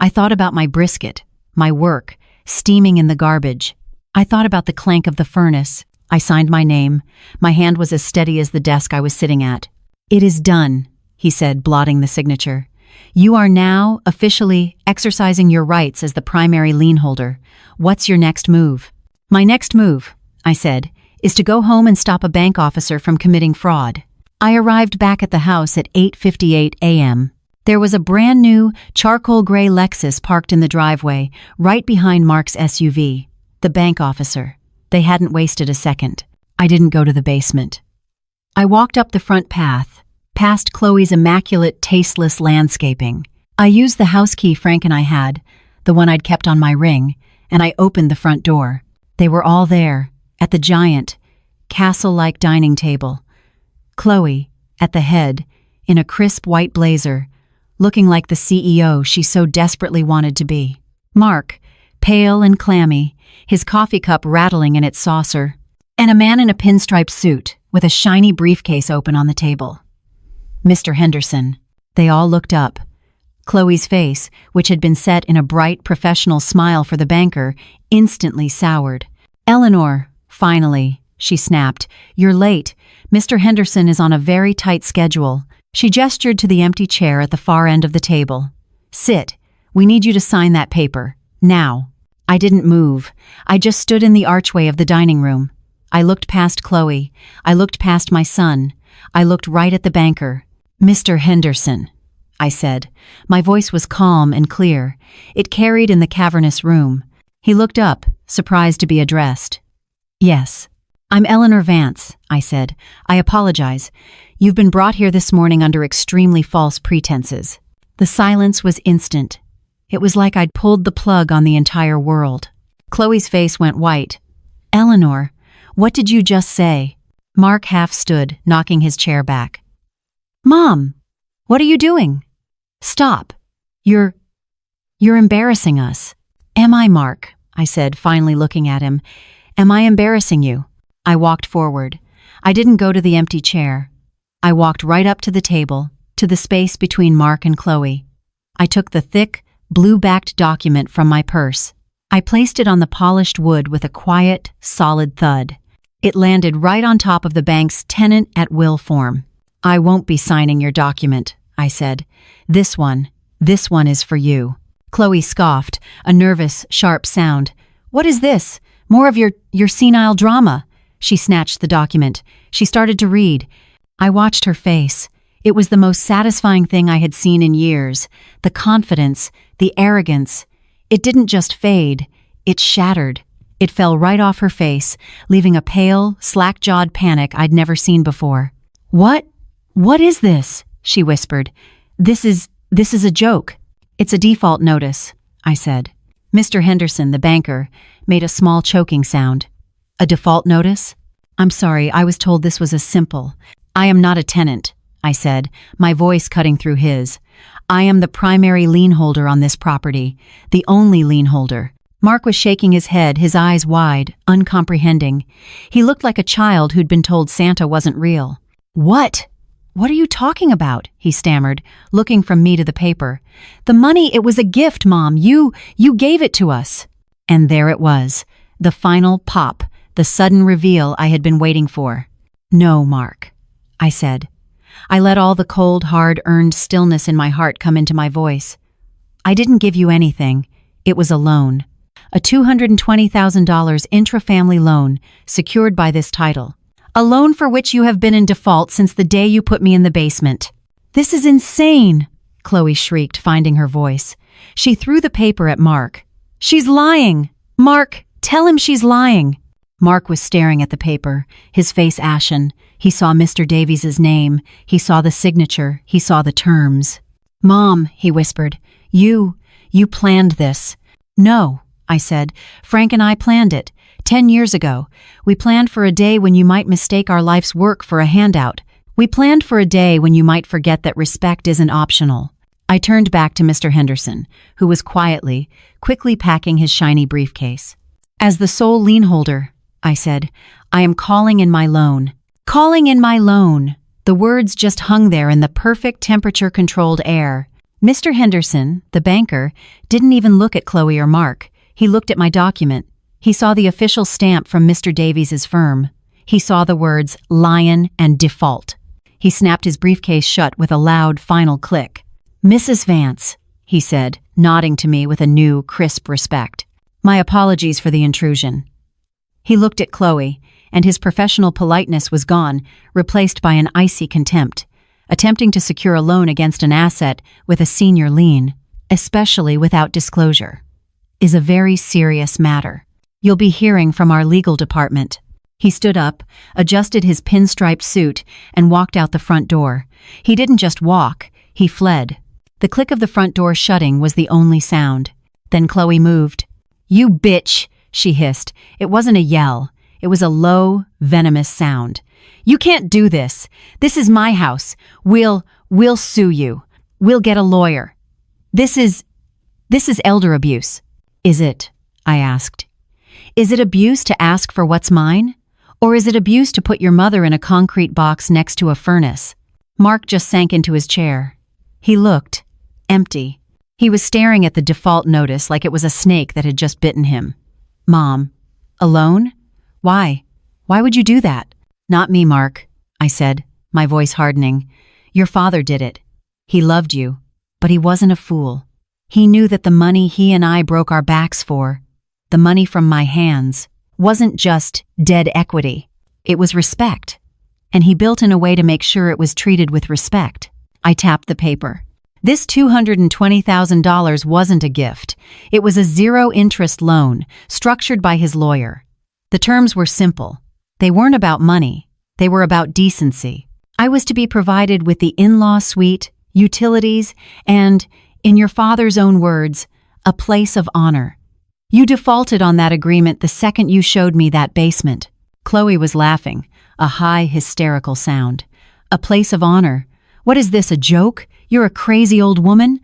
I thought about my brisket, my work, steaming in the garbage. I thought about the clank of the furnace. I signed my name. My hand was as steady as the desk I was sitting at. "It is done," he said, blotting the signature. "You are now officially exercising your rights as the primary lien holder. What's your next move?" "My next move," I said, "is to go home and stop a bank officer from committing fraud." I arrived back at the house at 8:58 a.m. There was a brand new charcoal gray Lexus parked in the driveway, right behind Mark's SUV. The bank officer. They hadn't wasted a second. I didn't go to the basement. I walked up the front path, past Chloe's immaculate, tasteless landscaping. I used the house key Frank and I had, the one I'd kept on my ring, and I opened the front door. They were all there, at the giant, castle-like dining table. Chloe, at the head, in a crisp white blazer, looking like the CEO she so desperately wanted to be. Mark, pale and clammy, his coffee cup rattling in its saucer, and a man in a pinstriped suit with a shiny briefcase open on the table. Mr. Henderson. They all looked up. Chloe's face, which had been set in a bright, professional smile for the banker, instantly soured. "Eleanor, finally," she snapped. "You're late. Mr. Henderson is on a very tight schedule." She gestured to the empty chair at the far end of the table. "Sit. We need you to sign that paper. Now." I didn't move. I just stood in the archway of the dining room. I looked past Chloe. I looked past my son. I looked right at the banker. "Mr. Henderson," I said. My voice was calm and clear. It carried in the cavernous room. He looked up, surprised to be addressed. "Yes. I'm Eleanor Vance," I said. "I apologize. You've been brought here this morning under extremely false pretenses." The silence was instant. It was like I'd pulled the plug on the entire world. Chloe's face went white. "Eleanor, what did you just say?" Mark half stood, knocking his chair back. "Mom, what are you doing? Stop. You're embarrassing us." "Am I, Mark?" I said, finally looking at him. "Am I embarrassing you?" I walked forward. I didn't go to the empty chair. I walked right up to the table, to the space between Mark and Chloe. I took the thick, blue-backed document from my purse. I placed it on the polished wood with a quiet, solid thud. It landed right on top of the bank's tenant-at-will form. "I won't be signing your document," I said. This one is for you." Chloe scoffed, a nervous, sharp sound. "What is this? More of your senile drama?" She snatched the document. She started to read. I watched her face. It was the most satisfying thing I had seen in years. The confidence, the arrogance. It didn't just fade. It shattered. It fell right off her face, leaving a pale, slack-jawed panic I'd never seen before. "What? "What is this?" she whispered. This is a joke." "It's a default notice," I said. Mr. Henderson, the banker, made a small choking sound. "A default notice? I'm sorry, I was told this was a simple—" "I am not a tenant," I said, my voice cutting through his. "I am the primary lien holder on this property, the only lien holder." Mark was shaking his head, his eyes wide, uncomprehending. He looked like a child who'd been told Santa wasn't real. "What? What are you talking about?" he stammered, looking from me to the paper. "The money, it was a gift, Mom. You gave it to us." And there it was, the final pop, the sudden reveal I had been waiting for. "No, Mark," I said. I let all the cold, hard-earned stillness in my heart come into my voice. "I didn't give you anything. It was a loan. A $220,000 intra-family loan secured by this title. A loan for which you have been in default since the day you put me in the basement." "This is insane!" Chloe shrieked, finding her voice. She threw the paper at Mark. "She's lying! Mark, tell him she's lying!" Mark was staring at the paper, his face ashen. He saw Mr. Davies's name. He saw the signature. He saw the terms. "Mom," he whispered, you planned this." "No," I said. "Frank and I planned it. 10 years ago. We planned for a day when you might mistake our life's work for a handout. We planned for a day when you might forget that respect isn't optional." I turned back to Mr. Henderson, who was quickly packing his shiny briefcase. "As the sole lien holder," I said, "I am calling in my loan." "Calling in my loan." The words just hung there in the perfect temperature-controlled air. Mr. Henderson, the banker, didn't even look at Chloe or Mark. He looked at my document. He saw the official stamp from Mr. Davies's firm. He saw the words "Lion" and "Default." He snapped his briefcase shut with a loud final click. "Mrs. Vance," he said, nodding to me with a new, crisp respect. "My apologies for the intrusion." He looked at Chloe, and his professional politeness was gone, replaced by an icy contempt. Attempting to secure a loan against an asset with a senior lien, especially without disclosure, is a very serious matter. You'll be hearing from our legal department." He stood up, adjusted his pinstriped suit, and walked out the front door. He didn't just walk, he fled. The click of the front door shutting was the only sound. Then Chloe moved. "You bitch," she hissed. It wasn't a yell. It was a low, venomous sound. "You can't do this. This is my house. We'll sue you. We'll get a lawyer. This is elder abuse." "Is it?" I asked. "Is it abuse to ask for what's mine? Or is it abuse to put your mother in a concrete box next to a furnace?" Mark just sank into his chair. He looked empty. He was staring at the default notice like it was a snake that had just bitten him. "Mom, alone? Why? Why would you do that?" "Not me, Mark," I said, my voice hardening. "Your father did it. He loved you, but he wasn't a fool. He knew that the money he and I broke our backs for, the money from my hands, wasn't just dead equity. It was respect. And he built in a way to make sure it was treated with respect." I tapped the paper. This $220,000 wasn't a gift. It was a zero-interest loan, structured by his lawyer. The terms were simple. They weren't about money. They were about decency. I was to be provided with the in-law suite, utilities, and, in your father's own words, a place of honor. You defaulted on that agreement the second you showed me that basement. Chloe was laughing, a high, hysterical sound. "A place of honor? What is this, a joke? You're a crazy old woman?"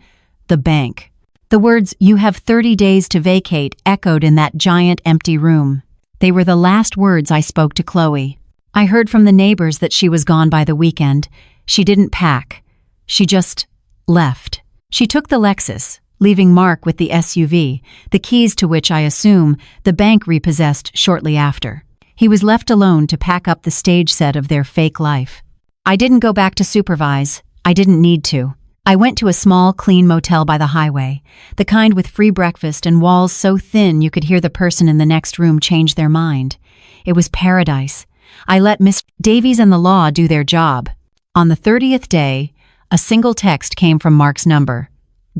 "The bank." The words, "You have 30 days to vacate," echoed in that giant empty room. They were the last words I spoke to Chloe. I heard from the neighbors that she was gone by the weekend. She didn't pack. She just left. She took the Lexus, leaving Mark with the SUV, the keys to which I assume the bank repossessed shortly after. He was left alone to pack up the stage set of their fake life. I didn't go back to supervise. I didn't need to. I went to a small, clean motel by the highway, the kind with free breakfast and walls so thin you could hear the person in the next room change their mind. It was paradise. I let Miss Davies and the law do their job. On the 30th day, a single text came from Mark's number.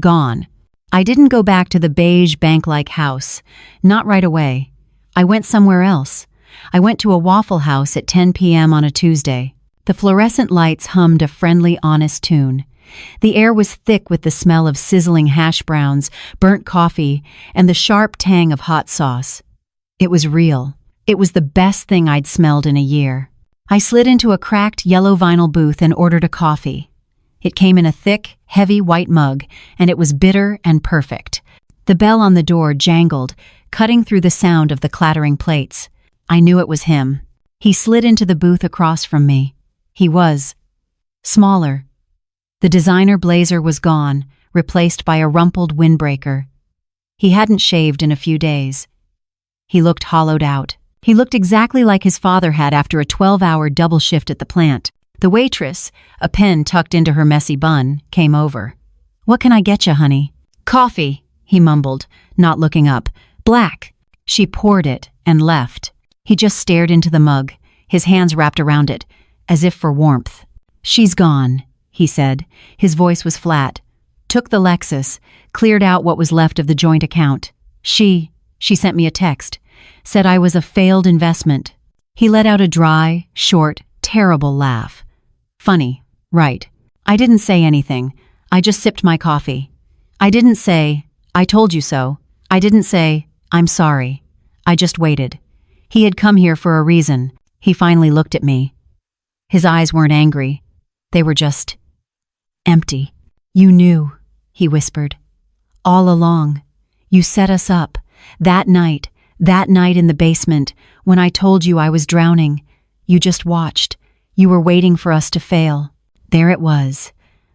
Gone. I didn't go back to the beige bank-like house. Not right away. I went somewhere else. I went to a Waffle House at 10 p.m. on a Tuesday. The fluorescent lights hummed a friendly, honest tune. The air was thick with the smell of sizzling hash browns, burnt coffee, and the sharp tang of hot sauce. It was real. It was the best thing I'd smelled in a year. I slid into a cracked yellow vinyl booth and ordered a coffee. It came in a thick, heavy white mug, and it was bitter and perfect. The bell on the door jangled, cutting through the sound of the clattering plates. I knew it was him. He slid into the booth across from me. He was smaller. The designer blazer was gone, replaced by a rumpled windbreaker. He hadn't shaved in a few days. He looked hollowed out. He looked exactly like his father had after a 12-hour double shift at the plant. The waitress, a pen tucked into her messy bun, came over. "What can I get you, honey?" "Coffee," he mumbled, not looking up. "Black." She poured it and left. He just stared into the mug, his hands wrapped around it, as if for warmth. "She's gone," he said. His voice was flat. "Took the Lexus, cleared out what was left of the joint account. She sent me a text, said I was a failed investment." He let out a dry, short, terrible laugh. "Funny, right? I didn't say anything. I just sipped my coffee. I didn't say, 'I told you so.' I didn't say, 'I'm sorry.' I just waited. He had come here for a reason." He finally looked at me. His eyes weren't angry. They were just empty. "You knew," he whispered. "All along. You set us up. That night in the basement, when I told you I was drowning. You just watched. You were waiting for us to fail." There it was,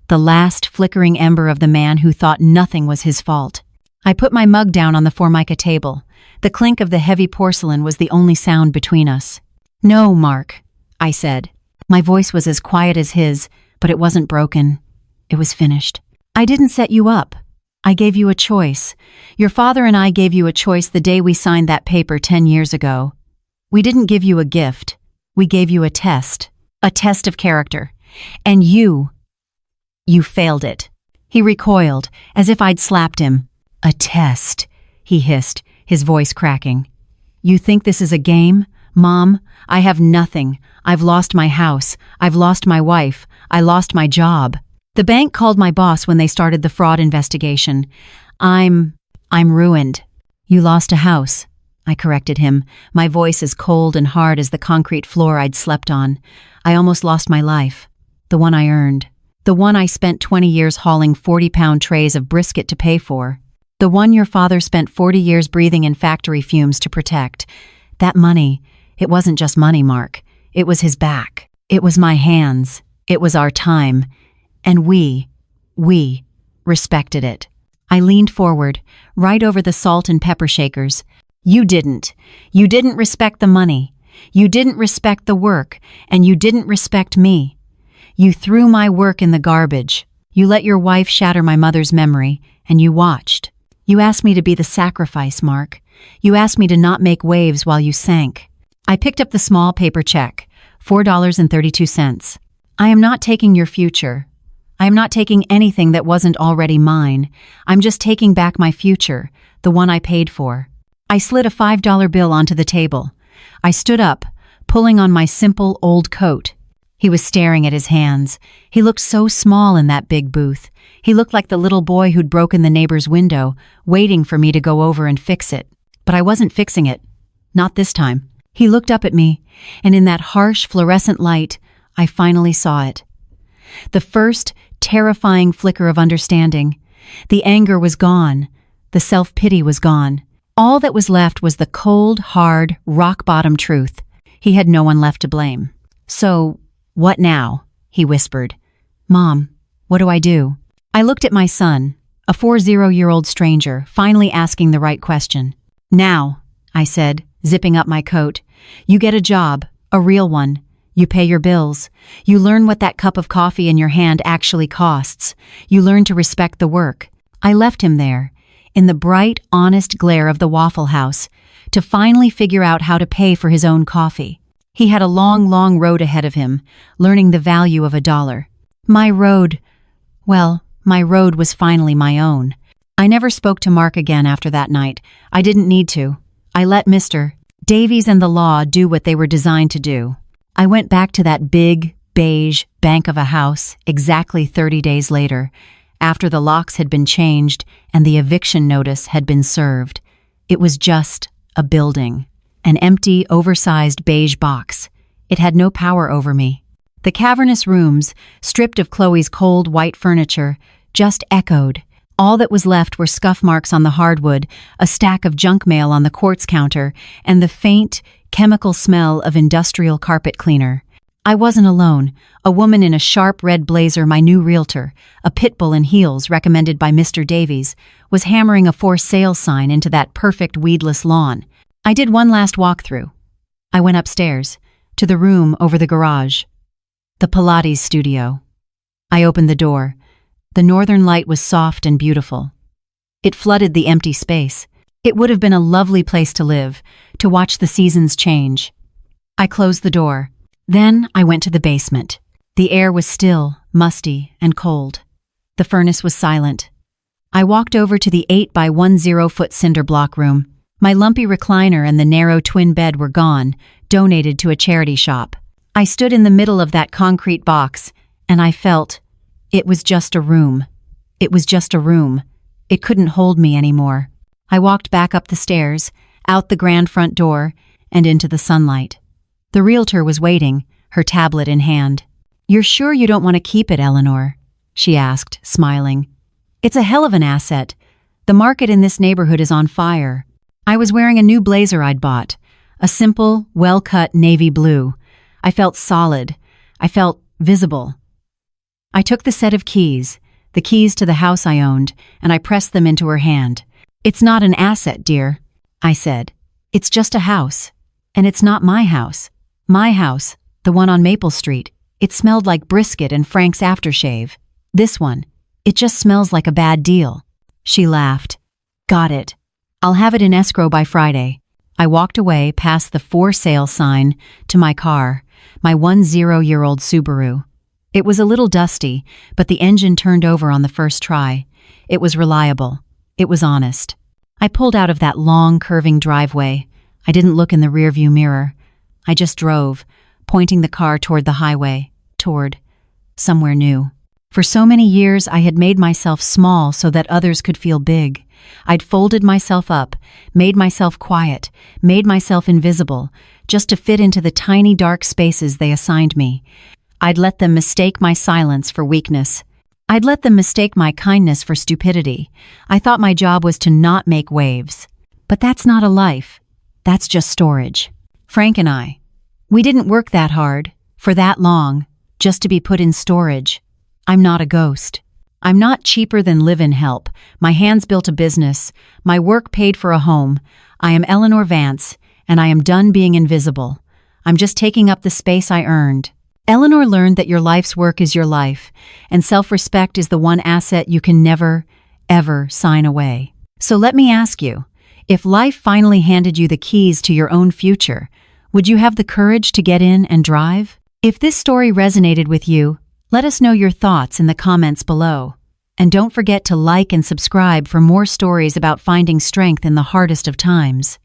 the last flickering ember of the man who thought nothing was his fault. I put my mug down on the Formica table. The clink of the heavy porcelain was the only sound between us. "No, Mark," I said. My voice was as quiet as his, but it wasn't broken. It was finished. "I didn't set you up. I gave you a choice. Your father and I gave you a choice the day we signed that paper 10 years ago. We didn't give you a gift. We gave you a test of character. And you failed it." He recoiled, as if I'd slapped him. "A test," he hissed, his voice cracking. "You think this is a game? Mom, I have nothing. I've lost my house. I've lost my wife. I lost my job. The bank called my boss when they started the fraud investigation. I'm ruined." "You lost a house," I corrected him, my voice as cold and hard as the concrete floor I'd slept on. "I almost lost my life. The one I earned. The one I spent 20 years hauling 40-pound trays of brisket to pay for. The one your father spent 40 years breathing in factory fumes to protect. That money, it wasn't just money, Mark. It was his back. It was my hands. It was our time. And we respected it." I leaned forward, right over the salt and pepper shakers. You didn't respect the money. You didn't respect the work, and you didn't respect me. You threw my work in the garbage. You let your wife shatter my mother's memory, and you watched. You asked me to be the sacrifice, Mark. You asked me to not make waves while you sank." I picked up the small paper check, $4.32. "I am not taking your future. I am not taking anything that wasn't already mine. I'm just taking back my future, the one I paid for." I slid a $5 bill onto the table. I stood up, pulling on my simple old coat. He was staring at his hands. He looked so small in that big booth. He looked like the little boy who'd broken the neighbor's window, waiting for me to go over and fix it. But I wasn't fixing it. Not this time. He looked up at me, and in that harsh fluorescent light, I finally saw it. The first terrifying flicker of understanding. The anger was gone. The self-pity was gone. All that was left was the cold, hard, rock-bottom truth. He had no one left to blame. "So, what now?" he whispered. "Mom, what do I do?" I looked at my son, a 40-year-old stranger, finally asking the right question. "Now," I said, zipping up my coat. "You get a job, a real one. You pay your bills. You learn what that cup of coffee in your hand actually costs. You learn to respect the work." I left him there, in the bright, honest glare of the Waffle House, to finally figure out how to pay for his own coffee. He had a long, long road ahead of him, learning the value of $1. My road was finally my own. I never spoke to Mark again after that night. I didn't need to. I let Mr. Davies and the law do what they were designed to do. I went back to that big, beige bank of a house exactly 30 days later, after the locks had been changed and the eviction notice had been served. It was just a building, an empty, oversized beige box. It had no power over me. The cavernous rooms, stripped of Chloe's cold, white furniture, just echoed. All that was left were scuff marks on the hardwood, a stack of junk mail on the quartz counter, and the faint, chemical smell of industrial carpet cleaner. I wasn't alone. A woman in a sharp red blazer, my new realtor, a pit bull in heels recommended by Mr. Davies, was hammering a for sale sign into that perfect weedless lawn. I did one last walkthrough. I went upstairs, to the room over the garage. The Pilates studio. I opened the door. The northern light was soft and beautiful. It flooded the empty space. It would have been a lovely place to live, to watch the seasons change. I closed the door. Then I went to the basement. The air was still, musty, and cold. The furnace was silent. I walked over to the 8-by-10-foot cinder block room. My lumpy recliner and the narrow twin bed were gone, donated to a charity shop. I stood in the middle of that concrete box, and I felt it was just a room. It was just a room. It couldn't hold me anymore. I walked back up the stairs, out the grand front door, and into the sunlight. The realtor was waiting, her tablet in hand. "You're sure you don't want to keep it, Eleanor?" she asked, smiling. "It's a hell of an asset. The market in this neighborhood is on fire." I was wearing a new blazer I'd bought, a simple, well-cut navy blue. I felt solid. I felt visible. I took the set of keys, the keys to the house I owned, and I pressed them into her hand. "It's not an asset, dear," I said. "It's just a house. And it's not my house. My house, the one on Maple Street, it smelled like brisket and Frank's aftershave. This one, it just smells like a bad deal." She laughed. "Got it. I'll have it in escrow by Friday." I walked away past the for sale sign to my car, my 10-year-old Subaru. It was a little dusty, but the engine turned over on the first try. It was reliable. It was honest. I pulled out of that long, curving driveway. I didn't look in the rearview mirror. I just drove, pointing the car toward the highway, toward somewhere new. For so many years, I had made myself small so that others could feel big. I'd folded myself up, made myself quiet, made myself invisible, just to fit into the tiny dark spaces they assigned me. I'd let them mistake my silence for weakness. I'd let them mistake my kindness for stupidity. I thought my job was to not make waves. But that's not a life. That's just storage. Frank and I, we didn't work that hard, for that long, just to be put in storage. I'm not a ghost. I'm not cheaper than live-in help. My hands built a business. My work paid for a home. I am Eleanor Vance, and I am done being invisible. I'm just taking up the space I earned. Eleanor learned that your life's work is your life, and self-respect is the one asset you can never, ever sign away. So let me ask you, if life finally handed you the keys to your own future, would you have the courage to get in and drive? If this story resonated with you, let us know your thoughts in the comments below. And don't forget to like and subscribe for more stories about finding strength in the hardest of times.